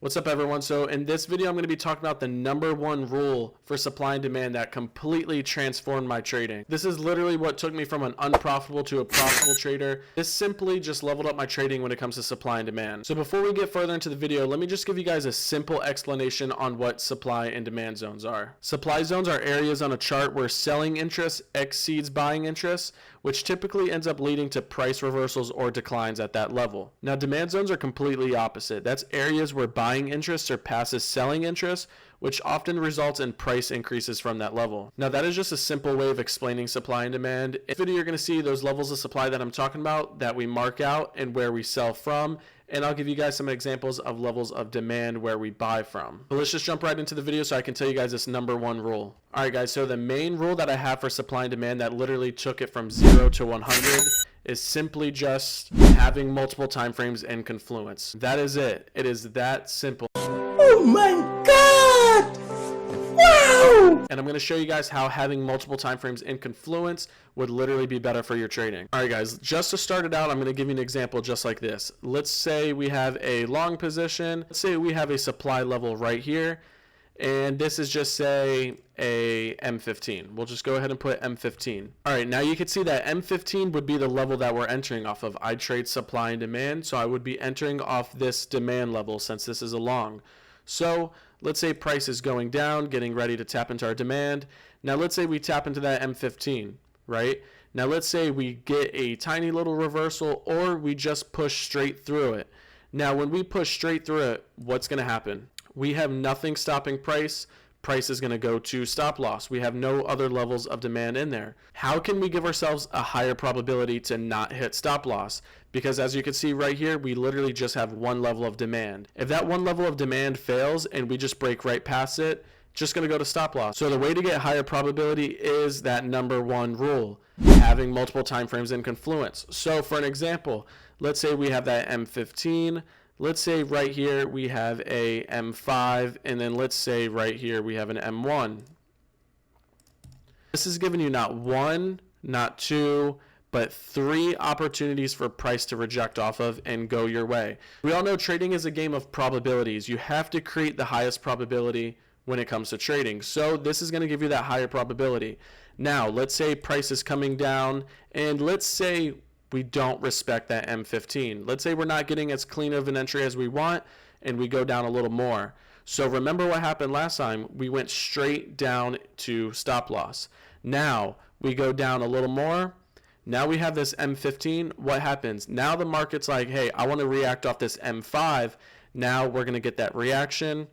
What's up, everyone? So in this video, I'm going to be talking about the number one rule for supply and demand that completely transformed my trading. This is literally what took me from an unprofitable to a profitable trader. This simply just leveled up my trading when it comes to supply and demand. So before we get further into the video, let me just give you guys a simple explanation on what supply and demand zones are. Supply zones are areas on a chart where selling interest exceeds buying interest, which typically ends up leading to price reversals or declines at that level. Now, demand zones are completely opposite. That's areas where buying interest surpasses selling interest, which often results in price increases from that level. Now, that is just a simple way of explaining supply and demand. In this video, you're going to see those levels of supply that I'm talking about that we mark out and where we sell from. And I'll give you guys some examples of levels of demand where we buy from. But let's just jump right into the video so I can tell you guys this number one rule. All right, guys, so the main rule that I have for supply and demand that literally took it from 0 to 100 is simply just having multiple time frames in confluence. That is it. It is that simple. Oh my God! Wow! And I'm going to show you guys how having multiple time frames in confluence would literally be better for your trading. All right, guys, just to start it out, I'm going to give you an example just like this. Let's say we have a long position. Let's say we have a supply level right here. And this is just, say, a M15. We'll just go ahead and put M15. All right, now you can see that M15 would be the level that we're entering off of. I trade supply and demand, so I would be entering off this demand level since this is a long. So let's say price is going down, getting ready to tap into our demand. Now let's say we tap into that M15, right? Now let's say we get a tiny little reversal or we just push straight through it. Now when we push straight through it, what's going to happen? We have nothing stopping price. Price is going to go to stop loss. We have no other levels of demand in there. How can we give ourselves a higher probability to not hit stop loss? Because as you can see right here, we literally just have one level of demand. If that one level of demand fails and we just break right past it, it's just going to go to stop loss. So the way to get higher probability is that number one rule, having multiple time frames in confluence. So for an example, let's say we have that M15. Let's say right here we have a M5, and then let's say right here we have an M1. This is giving you not one, not two, but 3 opportunities for price to reject off of and go your way. We all know trading is a game of probabilities. You have to create the highest probability when it comes to trading. So this is going to give you that higher probability. Now, let's say price is coming down, and let's say we don't respect that M15. Let's say we're not getting as clean of an entry as we want and we go down a little more. So remember what happened last time? We went straight down to stop loss. Now we go down a little more. Now we have this M15. What happens? Now the market's like, hey, I want to react off this M5. Now we're going to get that reaction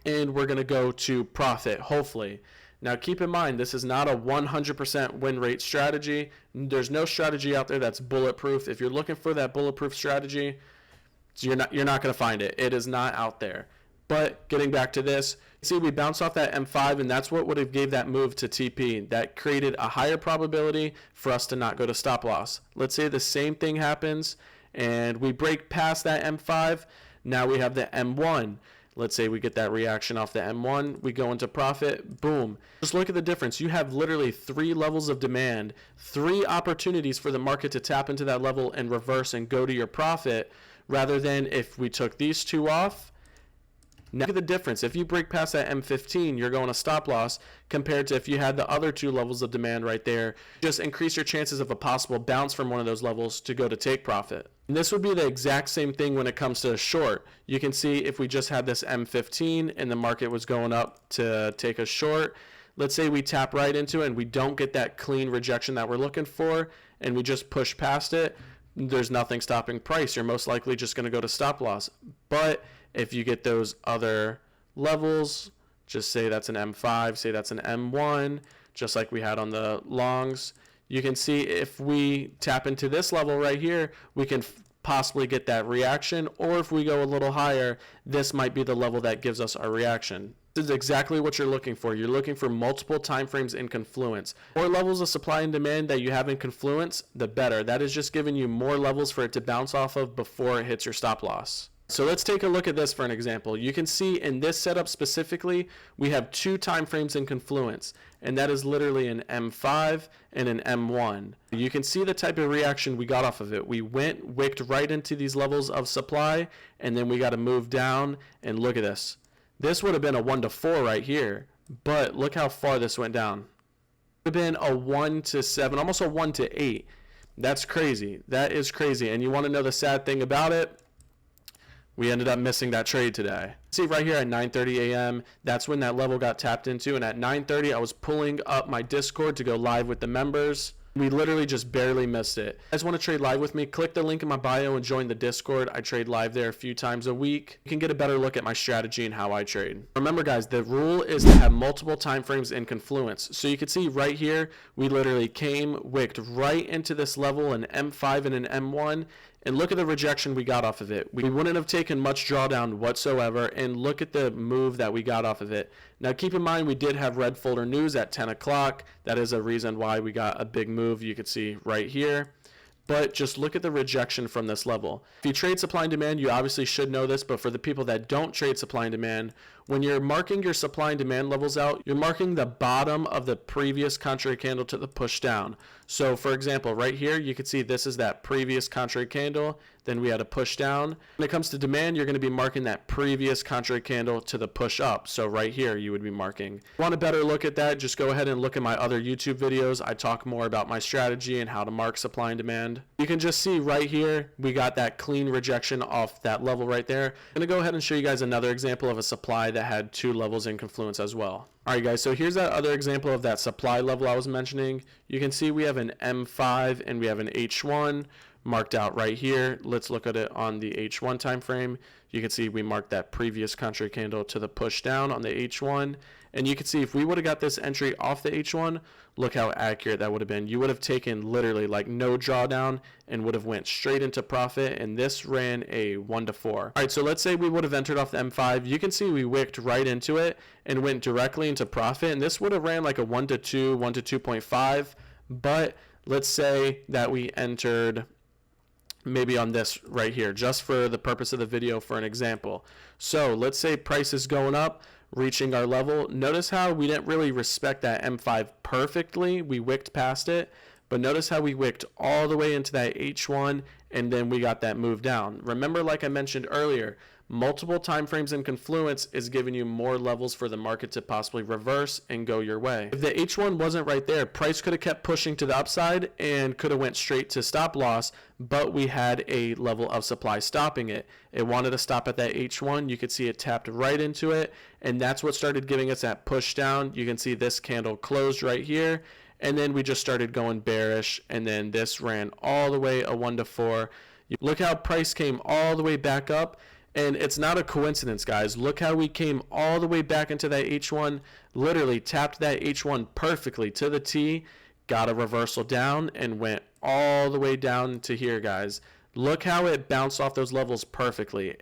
and we're going to go to profit, hopefully. Now keep in mind, this is not a 100% win rate strategy. There's no strategy out there that's bulletproof. If you're looking for that bulletproof strategy, you're not going to find it. It is not out there. But getting back to this, see, we bounced off that M5, and that's what would have gave that move to TP. That created a higher probability for us to not go to stop loss. Let's say the same thing happens, and we break past that M5. Now we have the M1. Let's say we get that reaction off the M1, we go into profit, boom. Just look at the difference. You have literally 3 levels of demand, 3 opportunities for the market to tap into that level and reverse and go to your profit, rather than if we took these 2 off. Now look at the difference. If you break past that M15, you're going to stop loss compared to if you had the other 2 levels of demand right there. Just increase your chances of a possible bounce from one of those levels to go to take profit. And this would be the exact same thing when it comes to a short. You can see if we just had this M15 and the market was going up to take a short, let's say we tap right into it and we don't get that clean rejection that we're looking for and we just push past it, there's nothing stopping price. You're most likely just going to go to stop loss. But if you get those other levels, just say that's an M5, say that's an M1, just like we had on the longs, you can see if we tap into this level right here, we can possibly get that reaction, or if we go a little higher, this might be the level that gives us our reaction. This is exactly what you're looking for. You're looking for multiple time frames in confluence. More levels of supply and demand that you have in confluence, the better. That is just giving you more levels for it to bounce off of before it hits your stop loss. So let's take a look at this for an example. You can see in this setup specifically, we have 2 time frames in confluence, and that is literally an M5 and an M1. You can see the type of reaction we got off of it. We wicked right into these levels of supply, and then we got to move down, and look at this. This would have been a 1 to 4 right here, but look how far this went down. It would have been a 1 to 7, almost a 1 to 8. That's crazy. That is crazy. And you want to know the sad thing about it? We ended up missing that trade today. See right here at 9:30 a.m., that's when that level got tapped into, and at 9:30 I was pulling up my Discord to go live with the members. We literally just barely missed it. If you guys want to trade live with me, click the link in my bio and join the Discord. I trade live there a few times a week. You can get a better look at my strategy and how I trade. Remember guys, the rule is to have multiple time frames in confluence. So you can see right here, we literally wicked right into this level, an M5 and an M1. And look at the rejection we got off of it. We wouldn't have taken much drawdown whatsoever, and look at the move that we got off of it. Now keep in mind we did have red folder news at 10 o'clock. That is a reason why we got a big move you can see right here. But just look at the rejection from this level. If you trade supply and demand, you obviously should know this, but for the people that don't trade supply and demand, when you're marking your supply and demand levels out, you're marking the bottom of the previous contrary candle to the push down. So for example, right here, you can see this is that previous contrary candle, then we had a push down. When it comes to demand, you're going to be marking that previous contrary candle to the push up. So right here, you would be marking. If you want a better look at that, just go ahead and look at my other YouTube videos. I talk more about my strategy and how to mark supply and demand. You can just see right here, we got that clean rejection off that level right there. I'm going to go ahead and show you guys another example of a supply that had 2 levels in confluence as well. Alright guys, so here's that other example of that supply level I was mentioning. You can see we have an M5 and we have an H1 marked out right here. Let's look at it on the H1 time frame. You can see we marked that previous contrary candle to the push down on the H1, and you can see if we would have got this entry off the H1, look how accurate that would have been. You would have taken literally like no drawdown and would have went straight into profit, and this ran a 1 to 4. All right, so let's say we would have entered off the M5. You can see we wicked right into it and went directly into profit, and this would have ran like a 1 to 2, 1 to 2.5, but let's say that we entered maybe on this right here, just for the purpose of the video for an example. So let's say price is going up, reaching our level. Notice how we didn't really respect that M5 perfectly. We wicked past it, but notice how we wicked all the way into that H1, and then we got that move down. Remember, like I mentioned earlier, multiple time frames in confluence is giving you more levels for the market to possibly reverse and go your way. If the H1 wasn't right there, price could have kept pushing to the upside and could have went straight to stop loss, but we had a level of supply stopping it. It wanted to stop at that H1. You could see it tapped right into it, and that's what started giving us that push down. You can see this candle closed right here, and then we just started going bearish, and then this ran all the way a 1 to 4. Look how price came all the way back up. And it's not a coincidence, guys. Look how we came all the way back into that H1, literally tapped that H1 perfectly to the T, got a reversal down, and went all the way down to here, guys. Look how it bounced off those levels perfectly.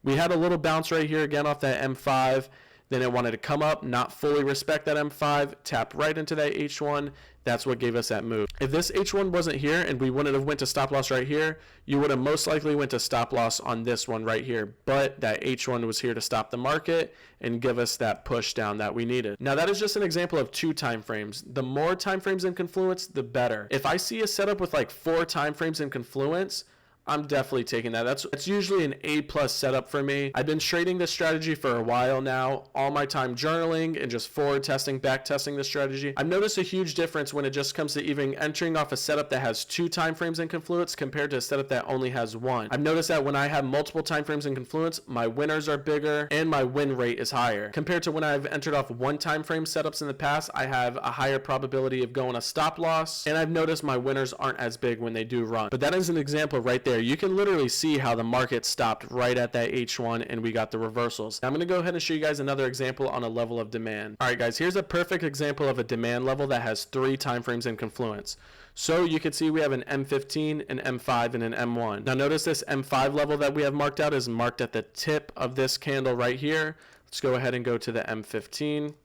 We had a little bounce right here again off that M5. Then it wanted to come up, not fully respect that M5, tap right into that H1. That's what gave us that move. If this H1 wasn't here and we wouldn't have went to stop loss right here, you would have most likely went to stop loss on this one right here. But that H1 was here to stop the market and give us that push down that we needed. Now that is just an example of 2 time frames. The more time frames in confluence, the better. If I see a setup with like 4 time frames in confluence, I'm definitely taking that. That's usually an A+ setup for me. I've been trading this strategy for a while now, all my time journaling and just forward testing, back testing this strategy. I've noticed a huge difference when it just comes to even entering off a setup that has 2 time frames in confluence compared to a setup that only has 1. I've noticed that when I have multiple time frames in confluence, my winners are bigger and my win rate is higher. Compared to when I've entered off 1 time frame setups in the past, I have a higher probability of going a stop loss, and I've noticed my winners aren't as big when they do run. But that is an example right there. You can literally see how the market stopped right at that H1 and we got the reversals. Now I'm going to go ahead and show you guys another example on a level of demand. All right guys, here's a perfect example of a demand level that has 3 time frames in confluence. So you can see we have an M15, an M5, and an M1. Now notice this M5 level that we have marked out is marked at the tip of this candle right here. Let's go ahead and go to the M15.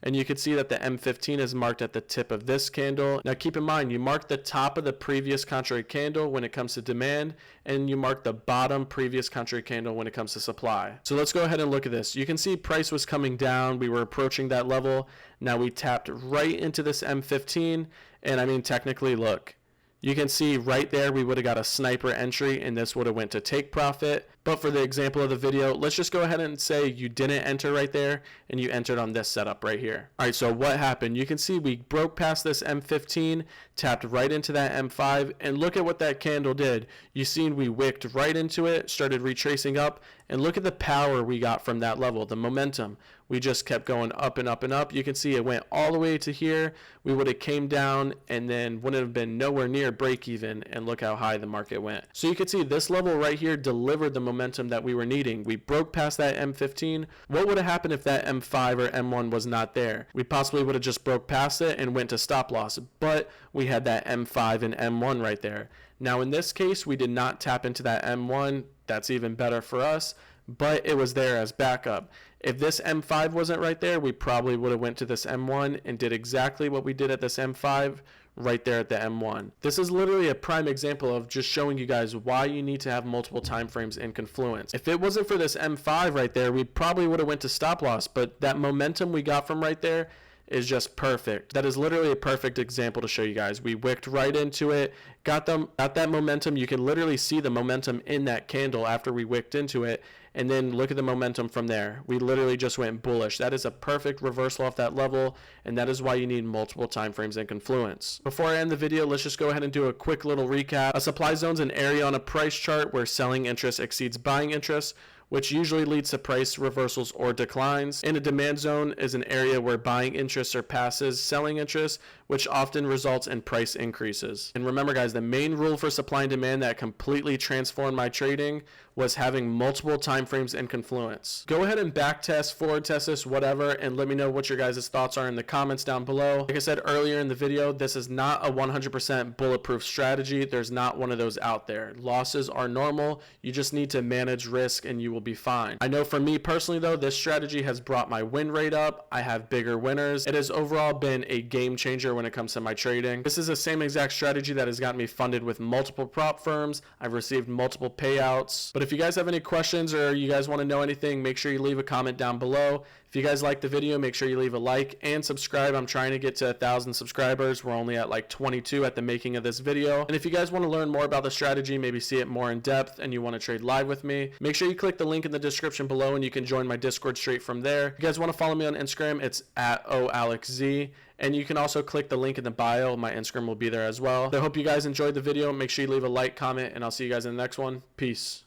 and you can see that the M15 is marked at the tip of this candle. Now keep in mind, you mark the top of the previous contrary candle when it comes to demand, and you mark the bottom previous contrary candle when it comes to supply. So let's go ahead and look at this. You can see price was coming down. We were approaching that level. Now we tapped right into this M15, and I mean, technically, look, you can see right there we would have got a sniper entry and this would have went to take profit. But for the example of the video, let's just go ahead and say you didn't enter right there and you entered on this setup right here. All right, so what happened? You can see we broke past this M15, tapped right into that M5, and look at what that candle did. You seen we wicked right into it, started retracing up, and look at the power we got from that level, the momentum. We just kept going up and up and up. You can see it went all the way to here. We would have came down and then wouldn't have been nowhere near break even, and look how high the market went. So you can see this level right here delivered the momentum that we were needing. We broke past that M15. What would have happened if that M5 or M1 was not there? We possibly would have just broke past it and went to stop loss, but we had that M5 and M1 right there. Now in this case, we did not tap into that M1. That's even better for us, but it was there as backup. If this M5 wasn't right there, we probably would have went to this M1 and did exactly what we did at this M5 right there at the M1. This is literally a prime example of just showing you guys why you need to have multiple time frames in Confluence. If it wasn't for this M5 right there, we probably would have went to stop loss, but that momentum we got from right there is just perfect. That is literally a perfect example to show you guys. We wicked right into it, got that momentum. You can literally see the momentum in that candle after we wicked into it, and then look at the momentum from there. We literally just went bullish. That is a perfect reversal off that level, and that is why you need multiple time frames in Confluence. Before I end the video, let's just go ahead and do a quick little recap. A supply zone is an area on a price chart where selling interest exceeds buying interest, which usually leads to price reversals or declines. And a demand zone is an area where buying interest surpasses selling interest, which often results in price increases. And remember guys, the main rule for supply and demand that completely transformed my trading was having multiple time frames in Confluence. Go ahead and back test, forward test this, whatever, and let me know what your guys' thoughts are in the comments down below. Like I said earlier in the video, this is not a 100% bulletproof strategy. There's not one of those out there. Losses are normal. You just need to manage risk and you will be fine. I know for me personally though, this strategy has brought my win rate up. I have bigger winners. It has overall been a game changer when it comes to my trading. This is the same exact strategy that has gotten me funded with multiple prop firms. I've received multiple payouts. But if you guys have any questions or you guys want to know anything, make sure you leave a comment down below. If you guys like the video, make sure you leave a like and subscribe. I'm trying to get to 1,000 subscribers. We're only at like 22 at the making of this video. And if you guys want to learn more about the strategy, maybe see it more in depth, and you want to trade live with me, make sure you click the link in the description below and you can join my Discord straight from there. If you guys want to follow me on Instagram, it's at OAlexZ. And you can also click the link in the bio. My Instagram will be there as well. So I hope you guys enjoyed the video. Make sure you leave a like, comment, and I'll see you guys in the next one. Peace.